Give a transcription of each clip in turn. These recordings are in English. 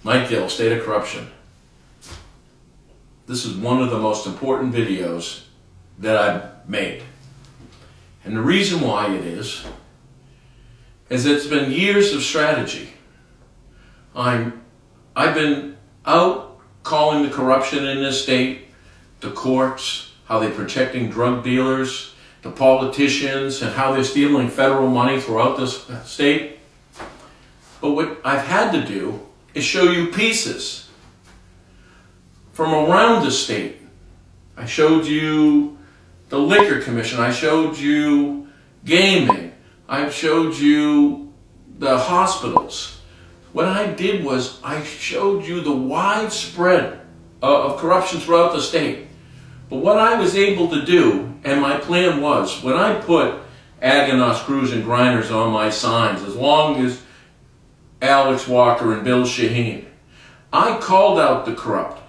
Mike Gill, State of Corruption. This is one of the most important videos that I've made. And the reason why it is it's been years of strategy. I've been out calling the corruption in this state, the courts, how they're protecting drug dealers, the politicians, and how they're stealing federal money throughout this state. But what I've had to do is show you pieces from around the state. I showed you the Liquor Commission. I showed you gaming. I showed you the hospitals. What I did was I showed you the widespread of corruption throughout the state. But what I was able to do, and my plan was, when I put Aganos, Cruz, and Grinders on my signs, as long as Alex Walker and Bill Shaheen, I called out the corrupt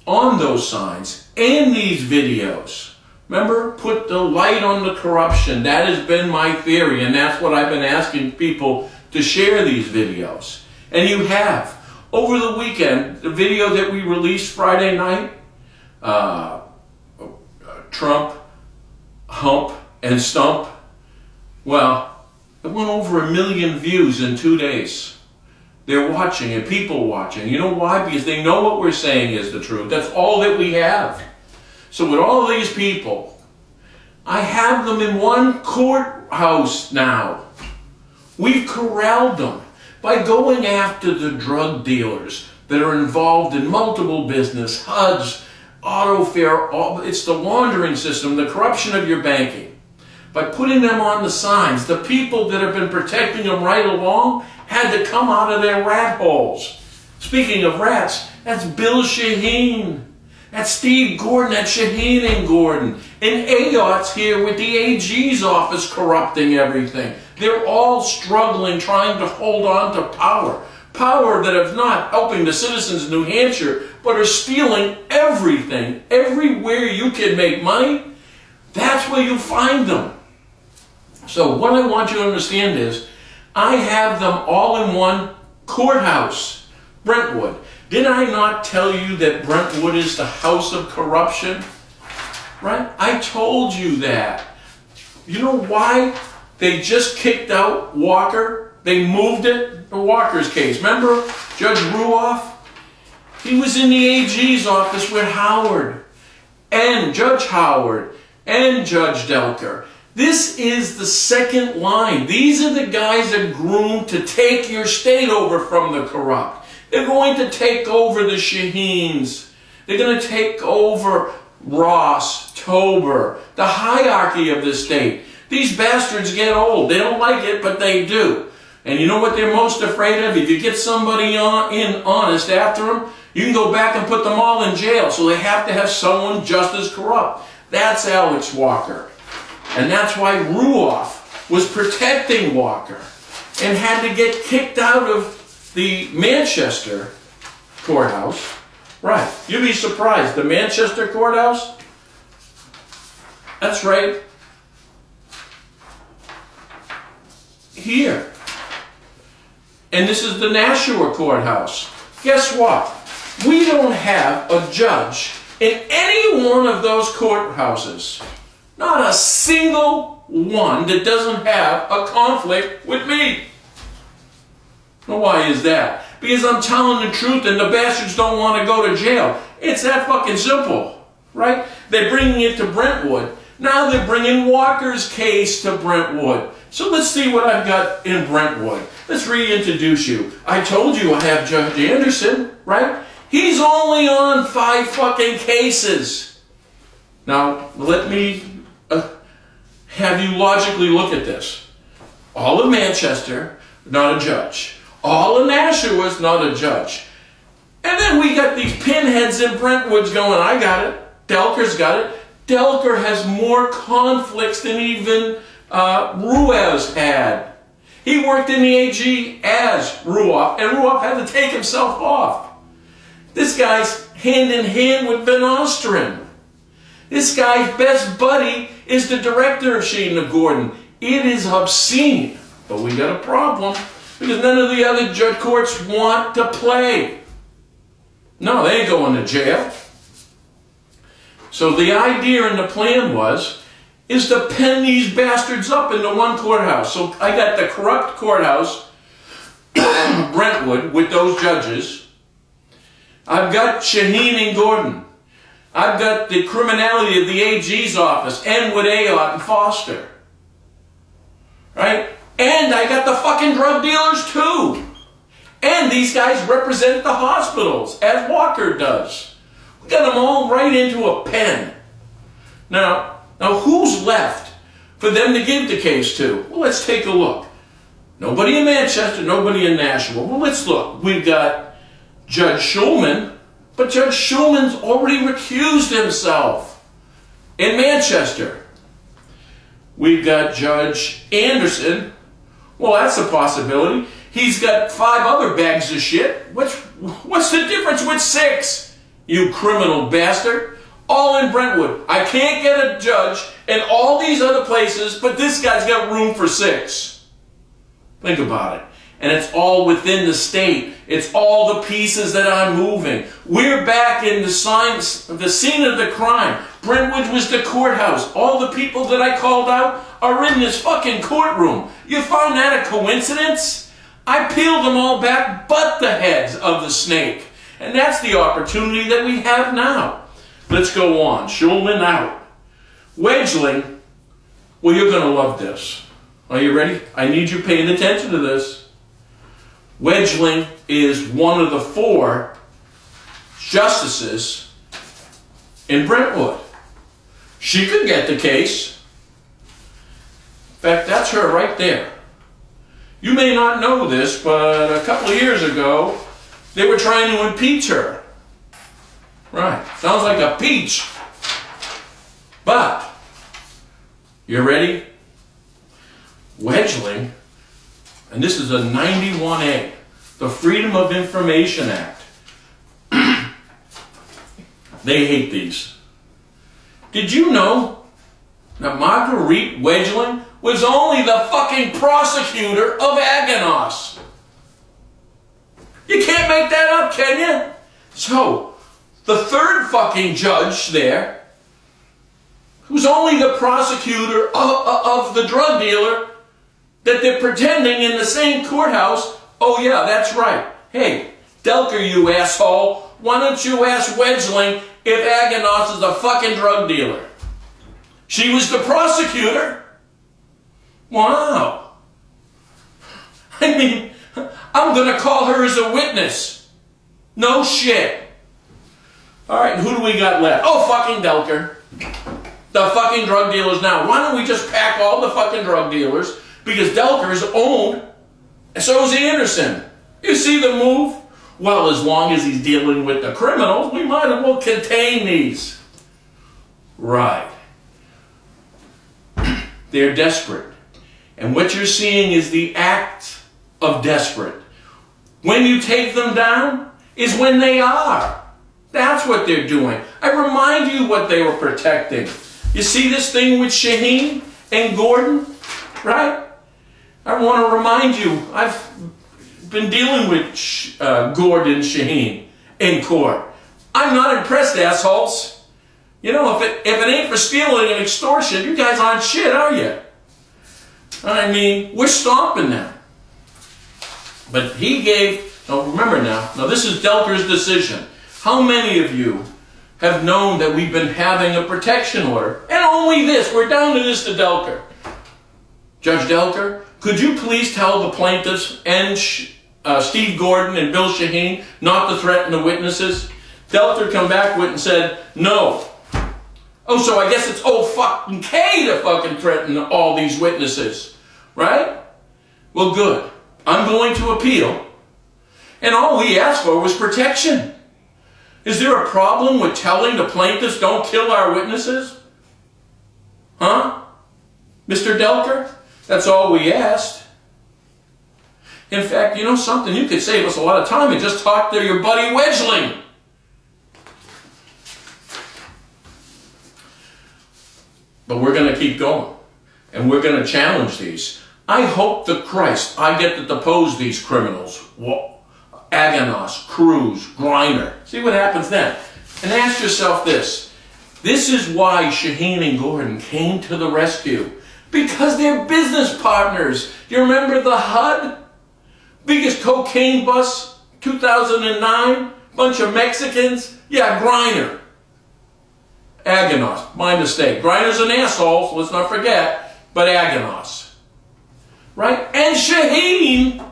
on those signs and these videos. Remember, put the light on the corruption. That has been my theory, and that's what I've been asking people to share these videos. And you have. Over the weekend, the video that we released Friday night, Trump, Hump, and Stump, well, it went over 1 million views in 2 days. They're watching and people watching. You know why? Because they know what we're saying is the truth. That's all that we have. So with all these people, I have them in one courthouse now. We've corralled them by going after the drug dealers that are involved in multiple business, HUDs, auto fare, it's the laundering system, the corruption of your banking. By putting them on the signs, the people that have been protecting them right along had to come out of their rat holes. Speaking of rats, that's Bill Shaheen. That's Steve Gordon, that's Shaheen and Gordon. And Ayot's here with the AG's office corrupting everything. They're all struggling, trying to hold on to power. Power that is not helping the citizens of New Hampshire, but are stealing everything. Everywhere you can make money, that's where you find them. So what I want you to understand is, I have them all in one courthouse, Brentwood. Did I not tell you that Brentwood is the house of corruption? Right? I told you that. You know why they just kicked out Walker? They moved it, the Walker's case. Remember Judge Ruoff? He was in the AG's office with Howard, and Judge Howard, and Judge Delker. This is the second line. These are the guys that groomed to take your state over from the corrupt. They're going to take over the Shaheens. They're going to take over Ross, Tober, the hierarchy of the state. These bastards get old. They don't like it, but they do. And you know what they're most afraid of? If you get somebody in honest after them, you can go back and put them all in jail. So they have to have someone just as corrupt. That's Alex Walker. And that's why Ruoff was protecting Walker and had to get kicked out of the Manchester courthouse. Right. You'd be surprised. The Manchester courthouse? That's right here. And this is the Nashua courthouse. Guess what? We don't have a judge in any one of those courthouses. Not a single one that doesn't have a conflict with me. Now, why is that? Because I'm telling the truth and the bastards don't want to go to jail. It's that fucking simple, right? They're bringing it to Brentwood. Now they're bringing Walker's case to Brentwood. So let's see what I've got in Brentwood. Let's reintroduce you. I told you I have Judge Anderson, right? He's only on 5 fucking cases. Now, let me have you logically look at this. All of Manchester, not a judge. All of Nashua is not a judge. And then we got these pinheads in Brentwood's going, I got it. Delker's got it. Delker has more conflicts than even Ruiz had. He worked in the AG as Ruoff, and Ruoff had to take himself off. This guy's hand in hand with Van Ostrin. This guy's best buddy is the director of Shaheen and Gordon. It is obscene, but we got a problem because none of the other judge courts want to play. No, they ain't going to jail. So the idea and the plan is to pen these bastards up into one courthouse. So I got the corrupt courthouse, Brentwood, with those judges. I've got Shaheen and Gordon. I've got the criminality of the AG's office, Enwood, Ayotte, and Foster. Right? And I got the fucking drug dealers too. And these guys represent the hospitals, as Walker does. We got them all right into a pen. Now who's left for them to give the case to? Well, let's take a look. Nobody in Manchester, nobody in Nashua. Well, let's look. We've got Judge Schulman, but Judge Schulman's already recused himself in Manchester. We've got Judge Anderson. Well, that's a possibility. He's got 5 other bags of shit. What's the difference with 6? You criminal bastard. All in Brentwood. I can't get a judge in all these other places, but this guy's got room for 6. Think about it. And it's all within the state. It's all the pieces that I'm moving. We're back in the scene of the crime. Brentwood was the courthouse. All the people that I called out are in this fucking courtroom. You find that a coincidence? I peeled them all back but the heads of the snake. And that's the opportunity that we have now. Let's go on. Schulman out. Wedgeling. Well, you're going to love this. Are you ready? I need you paying attention to this. Wedgeling is one of the 4 justices in Brentwood. She could get the case. In fact, that's her right there. You may not know this, but a couple of years ago, they were trying to impeach her. Right. Sounds like a peach. But, you ready? Wedgeling, and this is a 91A, the Freedom of Information Act. They hate these. Did you know that Marguerite Wedgeling was only the fucking prosecutor of Aganos? You can't make that up, can you? So, the 3rd fucking judge there, who's only the prosecutor of the drug dealer that they're pretending in the same courthouse. Oh yeah, that's right. Hey, Delker, you asshole, why don't you ask Wedgeling if Aganos is a fucking drug dealer? She was the prosecutor. Wow. I mean, I'm going to call her as a witness. No shit. All right, who do we got left? Oh, fucking Delker. The fucking drug dealers now. Why don't we just pack all the fucking drug dealers? Because Delker is owned, and so is Anderson. You see the move? Well, as long as he's dealing with the criminals, we might as well contain these. Right. They're desperate. And what you're seeing is the act of desperate. When you take them down is when they are. That's what they're doing. I remind you what they were protecting. You see this thing with Shaheen and Gordon? Right? I want to remind you, I've been dealing with Gordon Shaheen in court. I'm not impressed, assholes. You know, if it ain't for stealing and extortion, you guys aren't shit, are you? I mean, we're stomping them. But he gave, now remember now this is Delker's decision. How many of you have known that we've been having a protection order? And only this, we're down to this to Delker. Judge Delker, could you please tell the plaintiffs and Steve Gordon and Bill Shaheen not to threaten the witnesses? Delker come back with and said, no. Oh, so I guess it's old fucking K to fucking threaten all these witnesses, right? Well, good. I'm going to appeal. And all we asked for was protection. Is there a problem with telling the plaintiffs don't kill our witnesses? Huh? Mr. Delker? That's all we asked. In fact, you know something? You could save us a lot of time and just talk to your buddy Wedgeling. But we're going to keep going. And we're going to challenge these. I hope to Christ I get to depose these criminals. Aganos, Cruz, Griner. See what happens then. And ask yourself this. This is why Shaheen and Gordon came to the rescue. Because they're business partners. You remember the HUD? Biggest cocaine bust, 2009? Bunch of Mexicans? Yeah, Griner. Aganos, my mistake. Griner's an asshole, so let's not forget. But Aganos. Right? And Shaheen.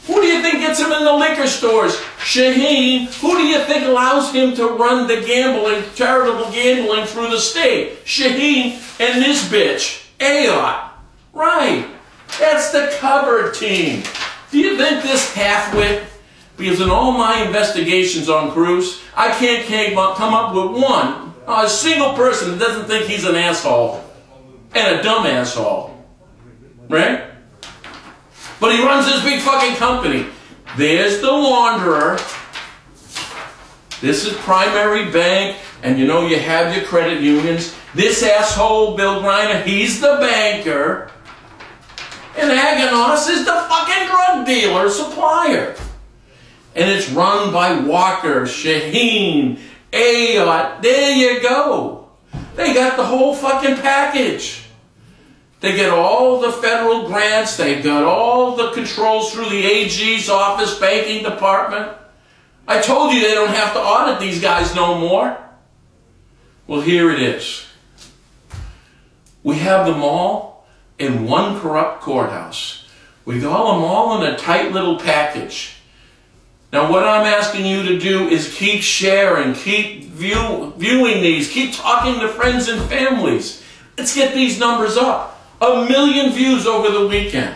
Who do you think gets him in the liquor stores? Shaheen. Who do you think allows him to run the gambling, charitable gambling through the state? Shaheen and this bitch, Ayot. Right. That's the cover team. Do you think this halfwit? Because in all my investigations on Cruz, I can't come up with a single person that doesn't think he's an asshole and a dumb asshole. Right? But he runs this big fucking company. There's the launderer. This is primary bank. And you know you have your credit unions. This asshole, Bill Griner, he's the banker. And Aganos is the fucking drug dealer, supplier. And it's run by Walker, Shaheen, Ayot. There you go. They got the whole fucking package. They get all the federal grants. They got all the controls through the AG's office, banking department. I told you they don't have to audit these guys no more. Well, here it is. We have them all in one corrupt courthouse. We got them all in a tight little package. Now, what I'm asking you to do is keep sharing, keep viewing these, keep talking to friends and families. Let's get these numbers up. 1 million views over the weekend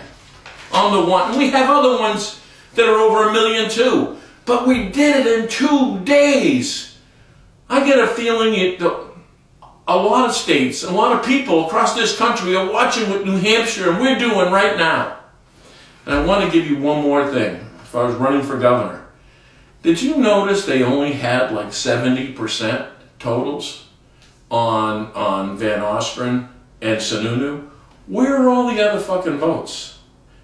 on the one. And we have other ones that are over 1 million too. But we did it in 2 days. I get a feeling a lot of states, a lot of people across this country are watching what New Hampshire and we're doing right now. And I want to give you one more thing. If I was running for governor, did you notice they only had like 70% totals on Van Ostren and Sununu? Where are all the other fucking votes?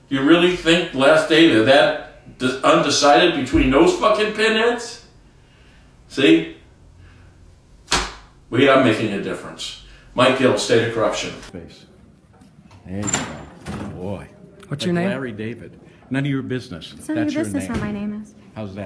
You really think last day they're that undecided between those fucking pinheads? See? We are making a difference. Mike Gill, State of Corruption. Face. There you go. Oh boy. What's your name? Larry David. None of your business. It's none of your business what my name is. How's that?